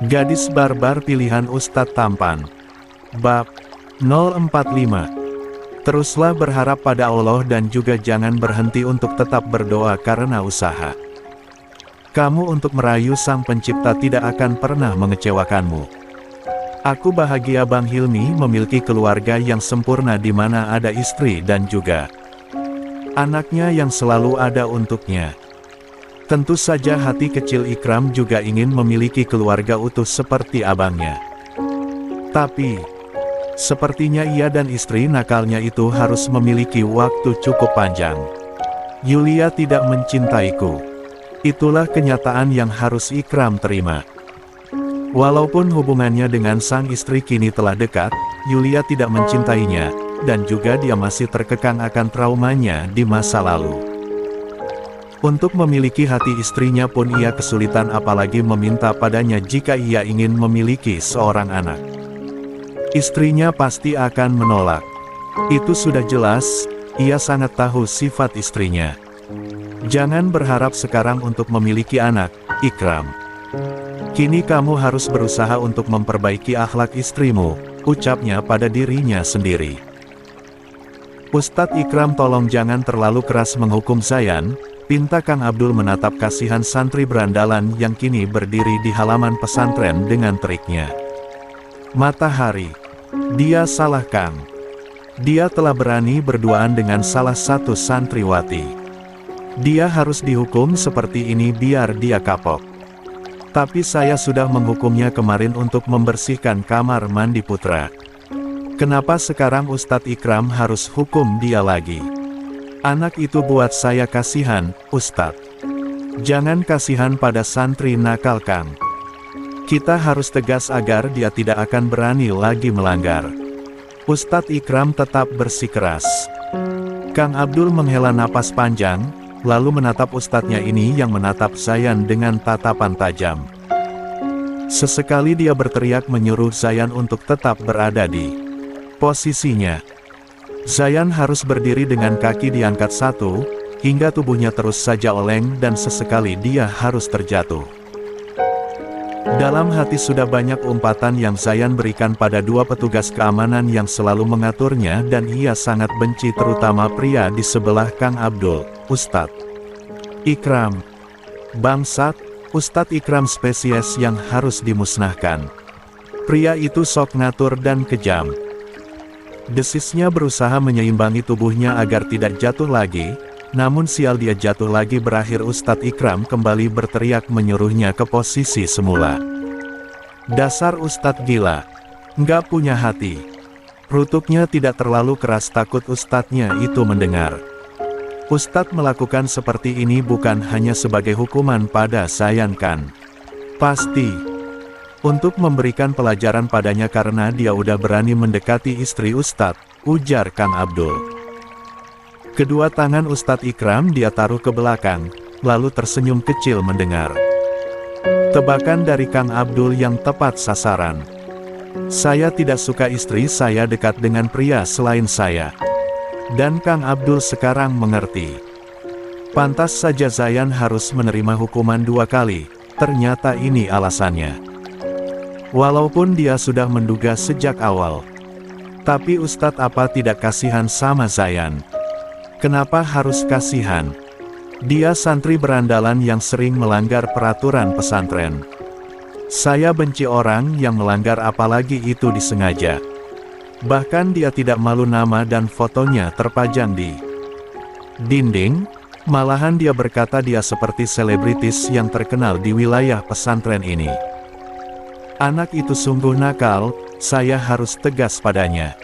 Gadis barbar pilihan Ustadz tampan. Bab 045. Teruslah berharap pada Allah dan juga jangan berhenti untuk tetap berdoa karena usaha kamu untuk merayu Sang Pencipta tidak akan pernah mengecewakanmu. Aku bahagia Bang Hilmi memiliki keluarga yang sempurna di mana ada istri dan juga anaknya yang selalu ada untuknya. Tentu saja hati kecil Ikram juga ingin memiliki keluarga utuh seperti abangnya. Tapi, sepertinya ia dan istri nakalnya itu harus memiliki waktu cukup panjang. Yulia tidak mencintaiku. Itulah kenyataan yang harus Ikram terima. Walaupun hubungannya dengan sang istri kini telah dekat, Yulia tidak mencintainya, dan juga dia masih terkekang akan traumanya di masa lalu. Untuk memiliki hati istrinya pun ia kesulitan apalagi meminta padanya jika ia ingin memiliki seorang anak. Istrinya pasti akan menolak. Itu sudah jelas, ia sangat tahu sifat istrinya. Jangan berharap sekarang untuk memiliki anak, Ikram. Kini kamu harus berusaha untuk memperbaiki akhlak istrimu, ucapnya pada dirinya sendiri. Ustadz Ikram tolong jangan terlalu keras menghukum Zayan, pinta Kang Abdul menatap kasihan santri berandalan yang kini berdiri di halaman pesantren dengan teriknya. Matahari. Dia salah Kang. Dia telah berani berduaan dengan salah satu santriwati. Dia harus dihukum seperti ini biar dia kapok. Tapi saya sudah menghukumnya kemarin untuk membersihkan kamar mandi putra. Kenapa sekarang Ustadz Ikram harus hukum dia lagi? Anak itu buat saya kasihan, Ustadz. Jangan kasihan pada santri nakal Kang. Kita harus tegas agar dia tidak akan berani lagi melanggar. Ustadz Ikram tetap bersikeras. Kang Abdul menghela napas panjang, lalu menatap ustadznya ini yang menatap Zayan dengan tatapan tajam. Sesekali dia berteriak menyuruh Zayan untuk tetap berada di posisinya. Zayan harus berdiri dengan kaki diangkat satu, hingga tubuhnya terus saja oleng dan sesekali dia harus terjatuh. Dalam hati sudah banyak umpatan yang Zayan berikan pada dua petugas keamanan yang selalu mengaturnya dan ia sangat benci terutama pria di sebelah Kang Abdul, Ustadz Ikram. Bangsat, Ustadz Ikram spesies yang harus dimusnahkan. Pria itu sok ngatur dan kejam. Desisnya berusaha menyeimbangi tubuhnya agar tidak jatuh lagi, namun sial dia jatuh lagi berakhir Ustadz Ikram kembali berteriak menyuruhnya ke posisi semula. Dasar Ustadz gila. Nggak punya hati. Rutuknya tidak terlalu keras takut ustadznya itu mendengar. Ustadz melakukan seperti ini bukan hanya sebagai hukuman pada Zayan kan? Pasti. Untuk memberikan pelajaran padanya karena dia udah berani mendekati istri Ustadz, ujar Kang Abdul. Kedua tangan Ustadz Ikram dia taruh ke belakang, lalu tersenyum kecil mendengar tebakan dari Kang Abdul yang tepat sasaran. Saya tidak suka istri saya dekat dengan pria selain saya. Dan Kang Abdul sekarang mengerti. Pantas saja Zayan harus menerima hukuman 2 kali, ternyata ini alasannya. Walaupun dia sudah menduga sejak awal. Tapi Ustadz apa tidak kasihan sama Zayan? Kenapa harus kasihan? Dia santri berandalan yang sering melanggar peraturan pesantren. Saya benci orang yang melanggar apalagi itu disengaja. Bahkan dia tidak malu nama dan fotonya terpajang di dinding, malahan dia berkata dia seperti selebritis yang terkenal di wilayah pesantren ini. Anak itu sungguh nakal, saya harus tegas padanya.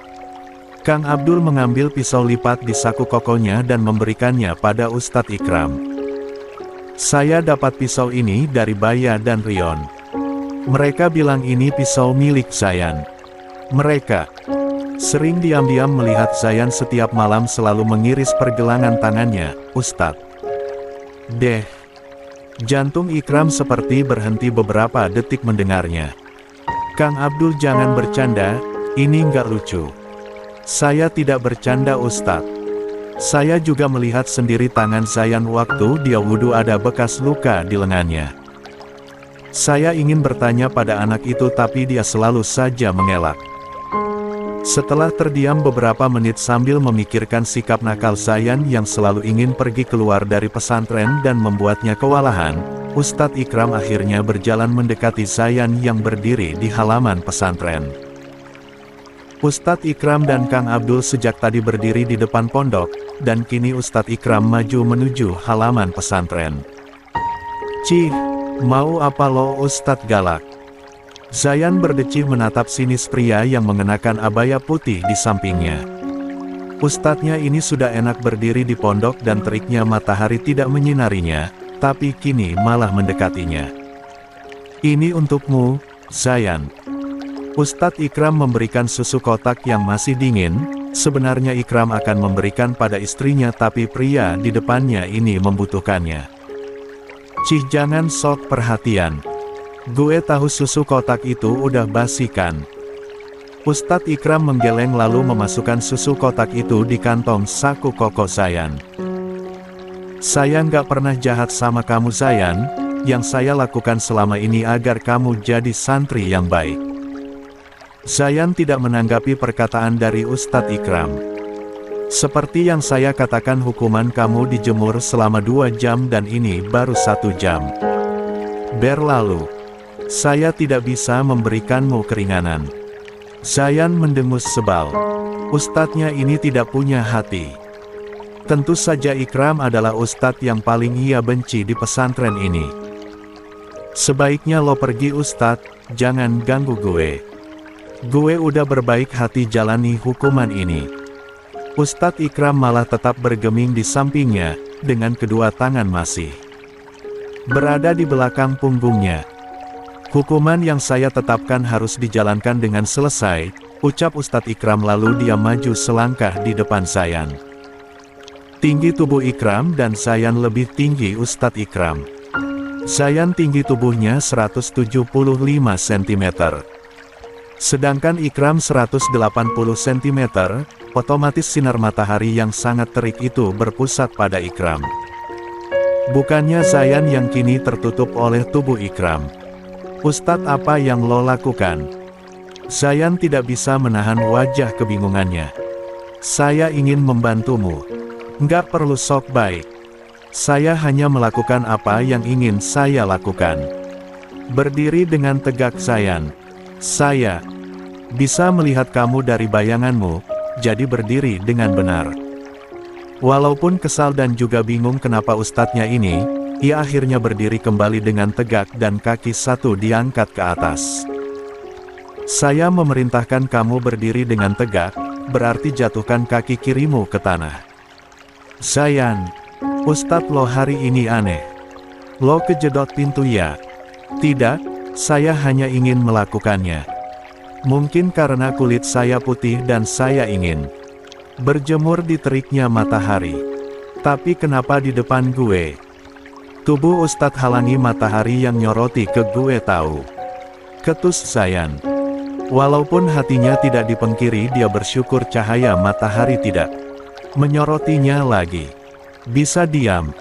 Kang Abdul mengambil pisau lipat di saku kokonya dan memberikannya pada Ustadz Ikram. Saya dapat pisau ini dari Baya dan Rion. Mereka bilang ini pisau milik Zayan. Mereka sering diam-diam melihat Zayan setiap malam selalu mengiris pergelangan tangannya, Ustadz. Deh. Jantung Ikram seperti berhenti beberapa detik mendengarnya. Kang Abdul jangan bercanda, ini nggak lucu. Saya tidak bercanda Ustadz. Saya juga melihat sendiri tangan Zayan waktu dia wudhu ada bekas luka di lengannya. Saya ingin bertanya pada anak itu tapi dia selalu saja mengelak. Setelah terdiam beberapa menit sambil memikirkan sikap nakal Zayan yang selalu ingin pergi keluar dari pesantren dan membuatnya kewalahan, Ustadz Ikram akhirnya berjalan mendekati Zayan yang berdiri di halaman pesantren. Ustadz Ikram dan Kang Abdul sejak tadi berdiri di depan pondok, dan kini Ustadz Ikram maju menuju halaman pesantren. "Cih, mau apa lo Ustadz galak?" Zayan berdecih menatap sinis pria yang mengenakan abaya putih di sampingnya. Ustadznya ini sudah enak berdiri di pondok dan teriknya matahari tidak menyinarinya, tapi kini malah mendekatinya. "Ini untukmu, Zayan." Ustadz Ikram memberikan susu kotak yang masih dingin. Sebenarnya Ikram akan memberikan pada istrinya tapi pria di depannya ini membutuhkannya. "Cih, jangan sok perhatian. Gue tahu susu kotak itu udah basi kan?" Ustadz Ikram menggeleng lalu memasukkan susu kotak itu di kantong saku koko Zayan. "Saya nggak pernah jahat sama kamu Zayan, yang saya lakukan selama ini agar kamu jadi santri yang baik." Zayan tidak menanggapi perkataan dari Ustadz Ikram. "Seperti yang saya katakan, hukuman kamu dijemur selama 2 jam dan ini baru 1 jam berlalu. Saya tidak bisa memberikanmu keringanan." Zayan mendengus sebal. Ustadznya ini tidak punya hati. Tentu saja Ikram adalah ustadz yang paling ia benci di pesantren ini. "Sebaiknya lo pergi Ustadz, jangan ganggu gue. Gue udah berbaik hati jalani hukuman ini." Ustadz Ikram malah tetap bergeming di sampingnya, dengan kedua tangan masih berada di belakang punggungnya. "Hukuman yang saya tetapkan harus dijalankan dengan selesai," ucap Ustadz Ikram lalu dia maju selangkah di depan Zayan. Tinggi tubuh Ikram dan Zayan lebih tinggi Ustadz Ikram. Zayan tinggi tubuhnya 175 cm. Sedangkan Ikram 180 cm, otomatis sinar matahari yang sangat terik itu berpusat pada Ikram. Bukannya Zayan yang kini tertutup oleh tubuh Ikram. "Ustadz, apa yang lo lakukan?" Zayan tidak bisa menahan wajah kebingungannya. "Saya ingin membantumu. Nggak perlu sok baik. Saya hanya melakukan apa yang ingin saya lakukan." Berdiri dengan tegak Zayan. "Saya bisa melihat kamu dari bayanganmu, jadi berdiri dengan benar." Walaupun kesal dan juga bingung kenapa ustadznya ini, ia akhirnya berdiri kembali dengan tegak dan kaki satu diangkat ke atas. "Saya memerintahkan kamu berdiri dengan tegak, berarti jatuhkan kaki kirimu ke tanah." "Zayan, Ustadz lo hari ini aneh. Lo kejedot pintu ya?" "Tidak, saya hanya ingin melakukannya. Mungkin karena kulit saya putih dan saya ingin berjemur di teriknya matahari. Tapi kenapa di depan gue?" Tubuh Ustadz halangi matahari yang nyoroti ke gue tahu. Ketus Zayan. Walaupun hatinya tidak dipungkiri, dia bersyukur cahaya matahari tidak menyorotinya lagi. "Bisa diam.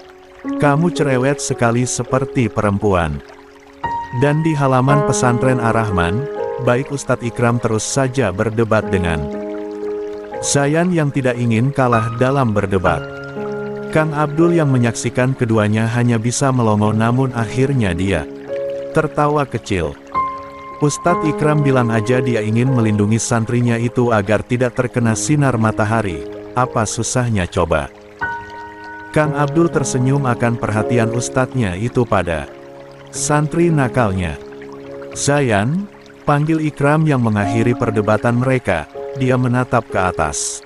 Kamu cerewet sekali seperti perempuan." Dan di halaman pesantren Ar-Rahman, baik Ustadz Ikram terus saja berdebat dengan Zayan yang tidak ingin kalah dalam berdebat. Kang Abdul yang menyaksikan keduanya hanya bisa melongo, namun akhirnya dia tertawa kecil. Ustadz Ikram bilang aja dia ingin melindungi santrinya itu agar tidak terkena sinar matahari, apa susahnya coba? Kang Abdul tersenyum akan perhatian ustadznya itu pada santri nakalnya. "Zayan," panggil Ikram yang mengakhiri perdebatan mereka. Dia menatap ke atas,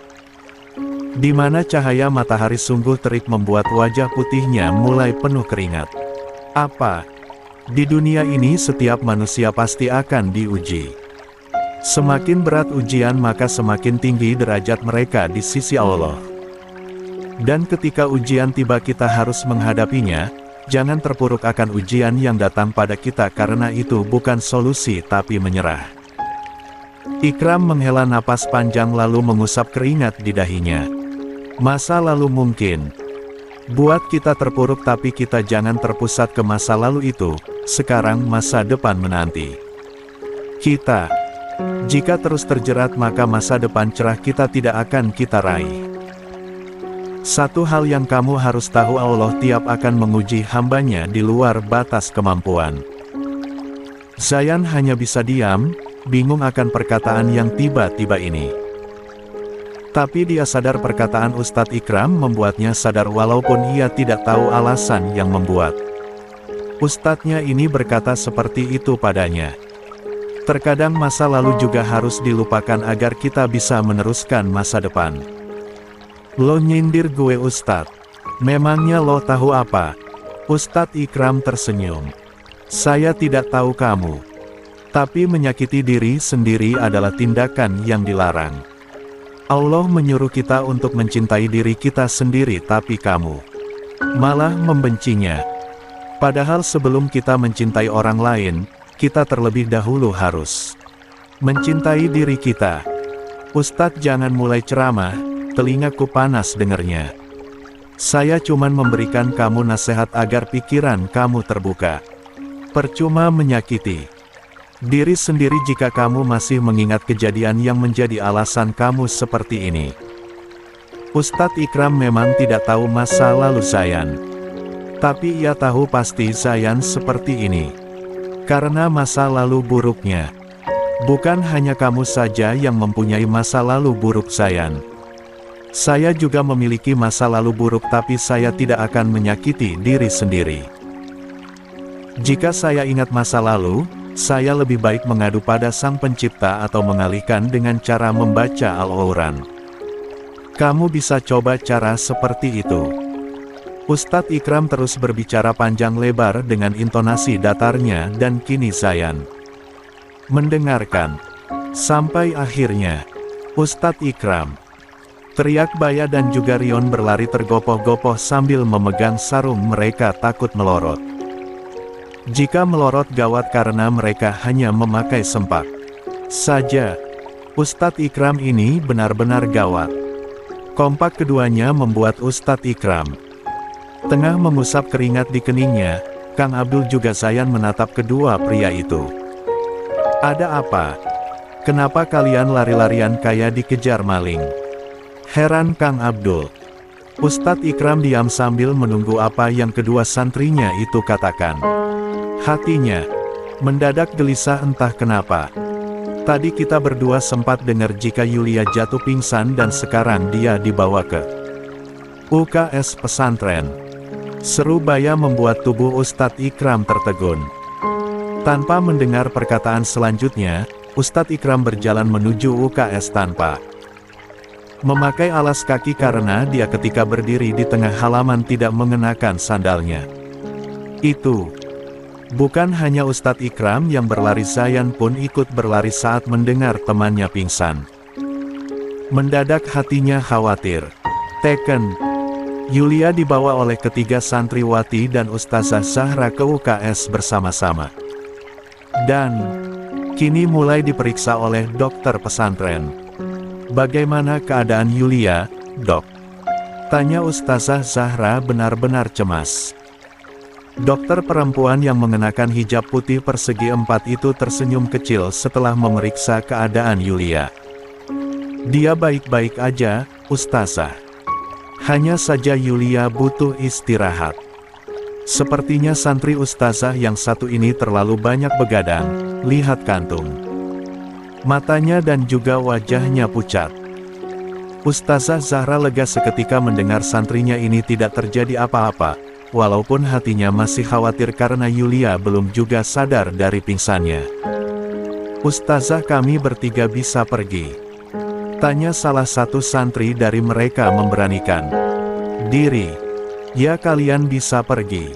di mana cahaya matahari sungguh terik membuat wajah putihnya mulai penuh keringat. "Apa? Di dunia ini setiap manusia pasti akan diuji. Semakin berat ujian maka semakin tinggi derajat mereka di sisi Allah. Dan ketika ujian tiba kita harus menghadapinya, jangan terpuruk akan ujian yang datang pada kita karena itu bukan solusi tapi menyerah." Ikram menghela napas panjang lalu mengusap keringat di dahinya. "Masa lalu mungkin Buat kita terpuruk tapi kita jangan terpusat ke masa lalu itu, sekarang masa depan menanti. Kita, jika terus terjerat maka masa depan cerah kita tidak akan kita raih. Satu hal yang kamu harus tahu, Allah tiap akan menguji hambanya di luar batas kemampuan. Zayan hanya bisa diam, bingung akan perkataan yang tiba-tiba ini. Tapi dia sadar perkataan Ustadz Ikram membuatnya sadar walaupun ia tidak tahu alasan yang membuat Ustadznya ini berkata seperti itu padanya. Terkadang masa lalu juga harus dilupakan agar kita bisa meneruskan masa depan. Lo nyindir gue Ustadz? Memangnya lo tahu apa? Ustadz Ikram tersenyum. Saya tidak tahu kamu. Tapi menyakiti diri sendiri adalah tindakan yang dilarang. Allah menyuruh kita untuk mencintai diri kita sendiri tapi kamu malah membencinya. Padahal sebelum kita mencintai orang lain, kita terlebih dahulu harus mencintai diri kita. Ustadz jangan mulai ceramah, telingaku panas dengernya. Saya cuman memberikan kamu nasihat agar pikiran kamu terbuka. Percuma menyakiti diri sendiri jika kamu masih mengingat kejadian yang menjadi alasan kamu seperti ini. Ustadz Ikram memang tidak tahu masa lalu Zayan. Tapi ia tahu pasti Zayan seperti ini karena masa lalu buruknya. Bukan hanya kamu saja yang mempunyai masa lalu buruk Zayan. Saya juga memiliki masa lalu buruk tapi saya tidak akan menyakiti diri sendiri. Jika saya ingat masa lalu, saya lebih baik mengadu pada Sang Pencipta atau mengalihkan dengan cara membaca Al-Quran. Kamu bisa coba cara seperti itu. Ustadz Ikram terus berbicara panjang lebar dengan intonasi datarnya dan kini Zayan mendengarkan. Sampai akhirnya, Ustadz Ikram teriak Baya dan juga Rion berlari tergopoh-gopoh sambil memegang sarung mereka takut melorot. Jika melorot gawat karena mereka hanya memakai sempak saja. Ustadz Ikram ini benar-benar gawat. Kompak keduanya membuat Ustadz Ikram tengah mengusap keringat di keningnya. Kang Abdul juga Zayan menatap kedua pria itu. Ada apa? Kenapa kalian lari-larian kayak dikejar maling? Heran Kang Abdul. Ustadz Ikram diam sambil menunggu apa yang kedua santrinya itu katakan. Hatinya mendadak gelisah entah kenapa. Tadi kita berdua sempat dengar jika Yulia jatuh pingsan dan sekarang dia dibawa ke UKS pesantren. Seru Baya membuat tubuh Ustadz Ikram tertegun. Tanpa mendengar perkataan selanjutnya, Ustadz Ikram berjalan menuju UKS tanpa memakai alas kaki karena dia ketika berdiri di tengah halaman tidak mengenakan sandalnya. Itu bukan hanya Ustadz Ikram yang berlari, Zayan pun ikut berlari saat mendengar temannya pingsan. Mendadak hatinya khawatir. Teken, Yulia dibawa oleh ketiga santriwati dan Ustazah Zahra ke UKS bersama-sama. Dan kini mulai diperiksa oleh dokter pesantren. Bagaimana keadaan Yulia, dok? Tanya Ustazah Zahra benar-benar cemas. Dokter perempuan yang mengenakan hijab putih persegi 4 itu tersenyum kecil setelah memeriksa keadaan Yulia. Dia baik-baik aja, Ustazah. Hanya saja Yulia butuh istirahat. Sepertinya santri Ustazah yang satu ini terlalu banyak begadang, lihat kantung matanya dan juga wajahnya pucat. Ustazah Zahra lega seketika mendengar santrinya ini tidak terjadi apa-apa. Walaupun hatinya masih khawatir karena Yulia belum juga sadar dari pingsannya. Ustazah, kami bertiga bisa pergi? Tanya salah satu santri dari mereka memberanikan diri. Ya, kalian bisa pergi.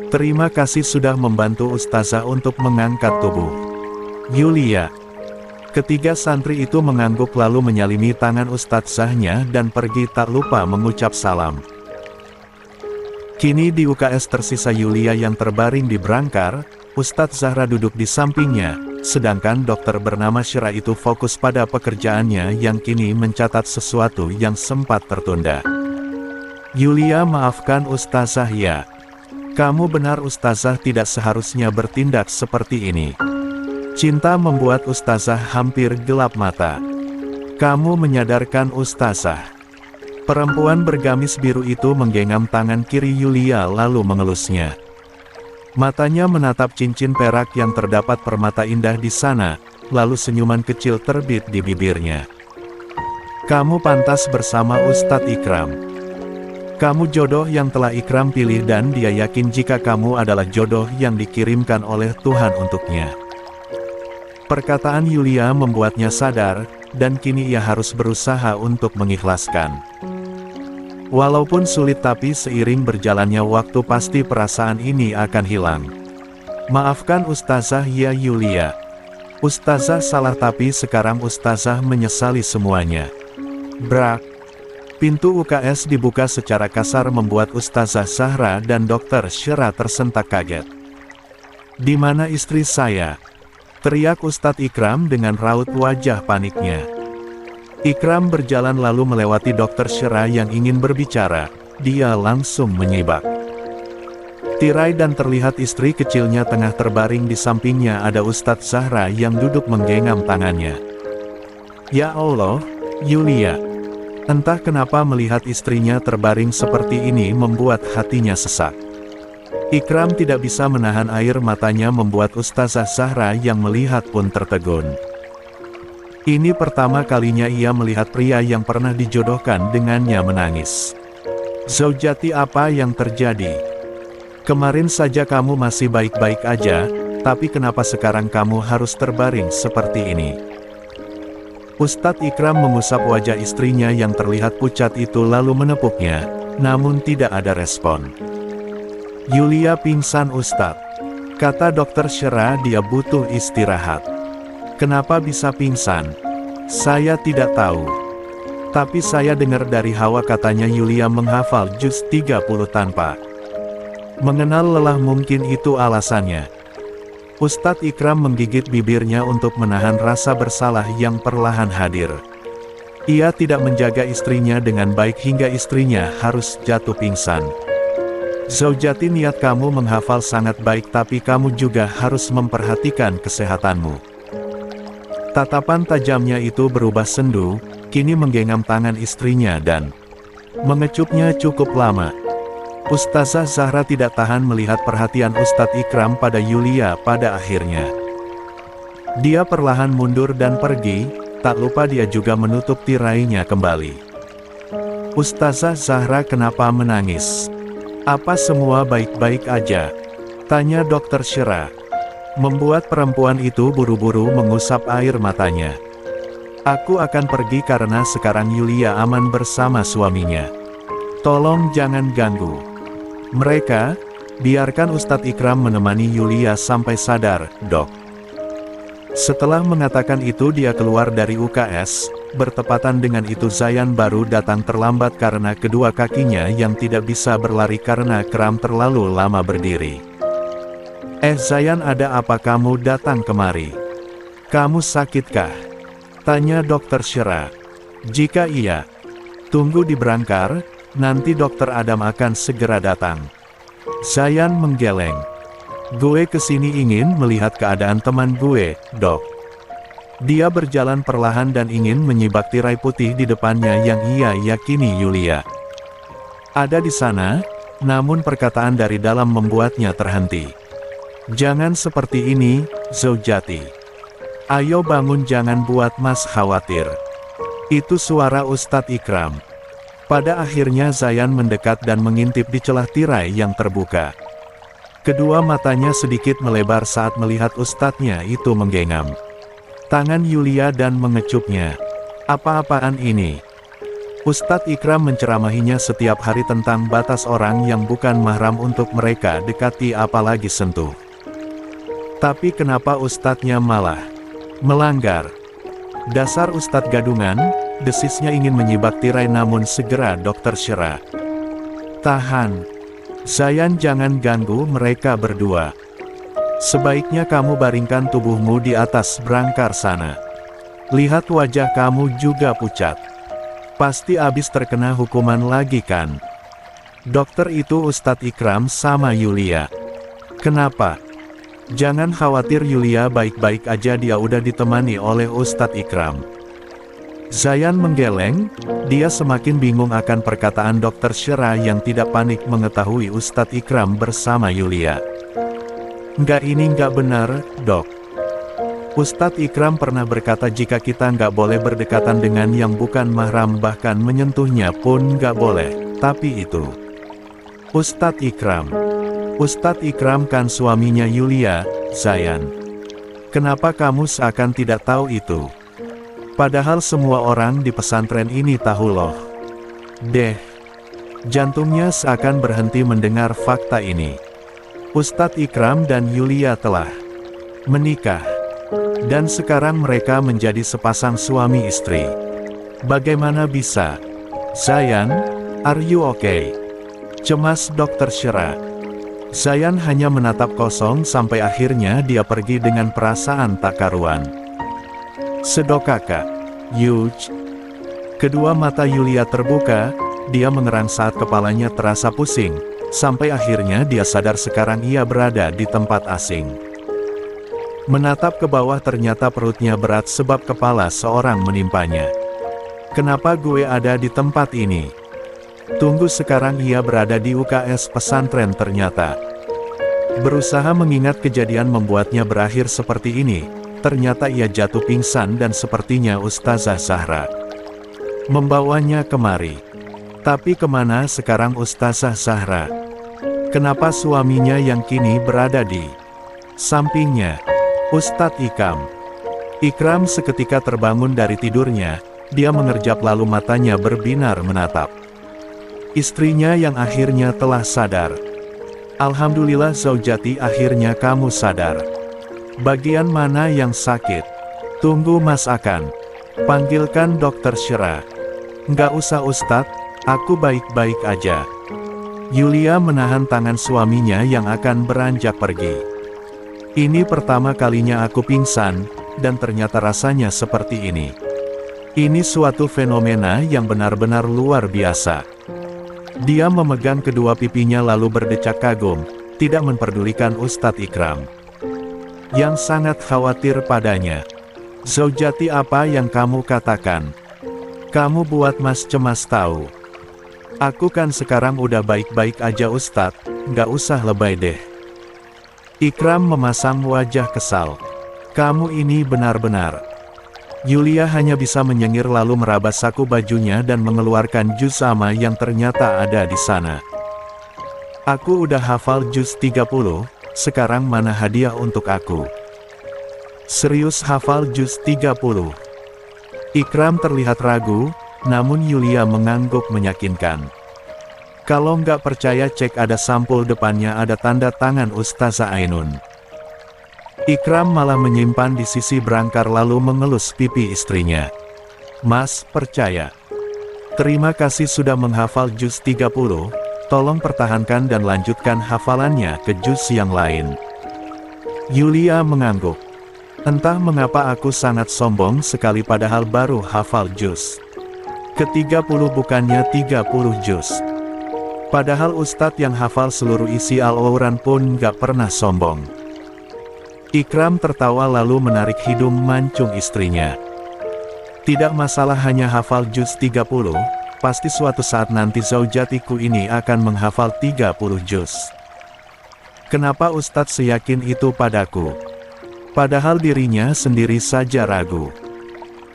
Terima kasih sudah membantu Ustazah untuk mengangkat tubuh Yulia. Ketiga santri itu mengangguk lalu menyalimi tangan Ustazahnya dan pergi tak lupa mengucap salam. Kini di UKS tersisa Yulia yang terbaring di brangkar, Ustadz Zahra duduk di sampingnya, sedangkan dokter bernama Syira itu fokus pada pekerjaannya yang kini mencatat sesuatu yang sempat tertunda. Yulia, maafkan Ustazah ya. Kamu benar Ustazah tidak seharusnya bertindak seperti ini. Cinta membuat Ustazah hampir gelap mata. Kamu menyadarkan Ustazah. Perempuan bergamis biru itu menggenggam tangan kiri Yulia lalu mengelusnya. Matanya menatap cincin perak yang terdapat permata indah di sana, lalu senyuman kecil terbit di bibirnya. Kamu pantas bersama Ustadz Ikram. Kamu jodoh yang telah Ikram pilih dan dia yakin jika kamu adalah jodoh yang dikirimkan oleh Tuhan untuknya. Perkataan Yulia membuatnya sadar, dan kini ia harus berusaha untuk mengikhlaskan. Walaupun sulit tapi seiring berjalannya waktu pasti perasaan ini akan hilang. Maafkan Ustazah ya Yulia. Ustazah salah tapi sekarang Ustazah menyesali semuanya. Brak. Pintu UKS dibuka secara kasar membuat Ustazah Zahra dan Dokter Syera tersentak kaget. "Di mana istri saya?" teriak Ustadz Ikram dengan raut wajah paniknya. Ikram berjalan lalu melewati Dokter Syera yang ingin berbicara, dia langsung menyibak. Tirai dan terlihat istri kecilnya tengah terbaring di sampingnya ada Ustadz Zahra yang duduk menggenggam tangannya. Ya Allah, Yulia. Entah kenapa melihat istrinya terbaring seperti ini membuat hatinya sesak. Ikram tidak bisa menahan air matanya membuat Ustazah Zahra yang melihat pun tertegun. Ini pertama kalinya ia melihat pria yang pernah dijodohkan dengannya menangis. Zaujati, apa yang terjadi? Kemarin saja kamu masih baik-baik aja, tapi kenapa sekarang kamu harus terbaring seperti ini? Ustadz Ikram mengusap wajah istrinya yang terlihat pucat itu lalu menepuknya, namun tidak ada respon. Yulia pingsan Ustadz. Kata Dokter Syera dia butuh istirahat. Kenapa bisa pingsan? Saya tidak tahu. Tapi saya dengar dari Hawa katanya Yulia menghafal juz 30 tanpa mengenal lelah, mungkin itu alasannya. Ustadz Ikram menggigit bibirnya untuk menahan rasa bersalah yang perlahan hadir. Ia tidak menjaga istrinya dengan baik hingga istrinya harus jatuh pingsan. Zaujati, niat kamu menghafal sangat baik tapi kamu juga harus memperhatikan kesehatanmu. Tatapan tajamnya itu berubah sendu, kini menggenggam tangan istrinya dan mengecupnya cukup lama. Ustazah Zahra tidak tahan melihat perhatian Ustadz Ikram pada Yulia pada akhirnya. Dia perlahan mundur dan pergi, tak lupa dia juga menutup tirainya kembali. Ustazah Zahra kenapa menangis? Apa semua baik-baik aja? Tanya Dokter Syera. Membuat perempuan itu buru-buru mengusap air matanya. Aku akan pergi karena sekarang Yulia aman bersama suaminya. Tolong jangan ganggu mereka, biarkan Ustadz Ikram menemani Yulia sampai sadar, Dok. Setelah mengatakan itu dia keluar dari UKS, bertepatan dengan itu Zayan baru datang terlambat karena kedua kakinya yang tidak bisa berlari karena kram terlalu lama berdiri. Zayan, ada apa kamu datang kemari? Kamu sakitkah? Tanya Dokter Syera. Jika iya, tunggu di berangkar. Nanti Dokter Adam akan segera datang. Zayan menggeleng. Gue kesini ingin melihat keadaan teman gue, Dok. Dia berjalan perlahan dan ingin menyibak tirai putih di depannya yang ia yakini Yulia ada di sana, namun perkataan dari dalam membuatnya terhenti. Jangan seperti ini, Zaujati. Ayo bangun, jangan buat Mas khawatir. Itu suara Ustadz Ikram. Pada akhirnya Zayan mendekat dan mengintip di celah tirai yang terbuka. Kedua matanya sedikit melebar saat melihat ustadznya itu menggenggam tangan Yulia dan mengecupnya. Apa-apaan ini? Ustadz Ikram menceramahinya setiap hari tentang batas orang yang bukan mahram untuk mereka dekati apalagi sentuh. Tapi kenapa ustadznya malah melanggar? Dasar Ustadz gadungan, desisnya ingin menyibak tirai namun segera Dokter Syera. Tahan. Zayan, jangan ganggu mereka berdua. Sebaiknya kamu baringkan tubuhmu di atas brangkar sana. Lihat wajah kamu juga pucat. Pasti abis terkena hukuman lagi kan? Dokter itu Ustadz Ikram sama Yulia. Kenapa? Jangan khawatir Yulia baik-baik aja, dia udah ditemani oleh Ustadz Ikram. Zayan menggeleng, dia semakin bingung akan perkataan Dokter Syera yang tidak panik mengetahui Ustadz Ikram bersama Yulia. Enggak, ini enggak benar, dok. Ustadz Ikram pernah berkata jika kita nggak boleh berdekatan dengan yang bukan mahram, bahkan menyentuhnya pun nggak boleh. Tapi itu Ustadz Ikram. Ustadz Ikram kan suaminya Yulia, Zayan. Kenapa kamu seakan tidak tahu itu? Padahal semua orang di pesantren ini tahu loh. Deh. Jantungnya seakan berhenti mendengar fakta ini. Ustadz Ikram dan Yulia telah menikah. Dan sekarang mereka menjadi sepasang suami istri. Bagaimana bisa? Zayan, are you okay? Cemas Dokter Syera. Zayan hanya menatap kosong sampai akhirnya dia pergi dengan perasaan tak karuan. Sedok kakak. Yuj. Kedua mata Yulia terbuka, dia mengerang saat kepalanya terasa pusing, sampai akhirnya dia sadar sekarang ia berada di tempat asing. Menatap ke bawah ternyata perutnya berat sebab kepala seorang menimpanya. Kenapa gue ada di tempat ini? Tunggu, sekarang ia berada di UKS pesantren ternyata. Berusaha mengingat kejadian membuatnya berakhir seperti ini. Ternyata ia jatuh pingsan dan sepertinya Ustazah Zahra membawanya kemari. Tapi kemana sekarang Ustazah Zahra? Kenapa suaminya yang kini berada di sampingnya? Ustadz Ikram seketika terbangun dari tidurnya. Dia mengerjap lalu matanya berbinar menatap istrinya yang akhirnya telah sadar. Alhamdulillah Zaujati, akhirnya kamu sadar. Bagian mana yang sakit? Tunggu, Mas akan panggilkan Dokter Syera. Nggak usah Ustadz, aku baik-baik aja. Yulia menahan tangan suaminya yang akan beranjak pergi. Ini pertama kalinya aku pingsan, dan ternyata rasanya seperti ini. Ini suatu fenomena yang benar-benar luar biasa. Dia memegang kedua pipinya lalu berdecak kagum, tidak memperdulikan Ustadz Ikram yang sangat khawatir padanya. Zaujati, apa yang kamu katakan? Kamu buat Mas cemas tahu. Aku kan sekarang udah baik-baik aja Ustadz, nggak usah lebay deh. Ikram memasang wajah kesal. Kamu ini benar-benar. Yulia hanya bisa menyengir lalu meraba saku bajunya dan mengeluarkan juz amma yang ternyata ada di sana. Aku udah hafal juz 30, sekarang mana hadiah untuk aku? Serius hafal juz 30? Ikram terlihat ragu, namun Yulia mengangguk meyakinkan. Kalau nggak percaya cek, ada sampul depannya ada tanda tangan Ustazah Ainun. Ikram malah menyimpan di sisi berangkar lalu mengelus pipi istrinya. Mas, percaya. Terima kasih sudah menghafal juz 30, tolong pertahankan dan lanjutkan hafalannya ke juz yang lain. Yulia mengangguk. Entah mengapa aku sangat sombong sekali padahal baru hafal juz ke-30 bukannya 30 juz. Padahal Ustadz yang hafal seluruh isi Al-Quran pun gak pernah sombong. Ikram tertawa lalu menarik hidung mancung istrinya. Tidak masalah hanya hafal juz 30, pasti suatu saat nanti zaujatiku ini akan menghafal 30 juz. Kenapa Ustadz seyakin itu padaku? Padahal dirinya sendiri saja ragu.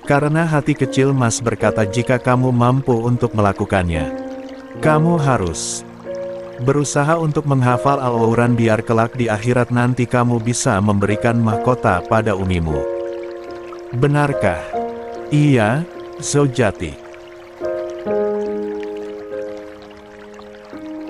Karena hati kecil Mas berkata jika kamu mampu untuk melakukannya, kamu harus berusaha untuk menghafal Al-Quran biar kelak di akhirat nanti kamu bisa memberikan mahkota pada umimu. Benarkah? Iya, Zaujati.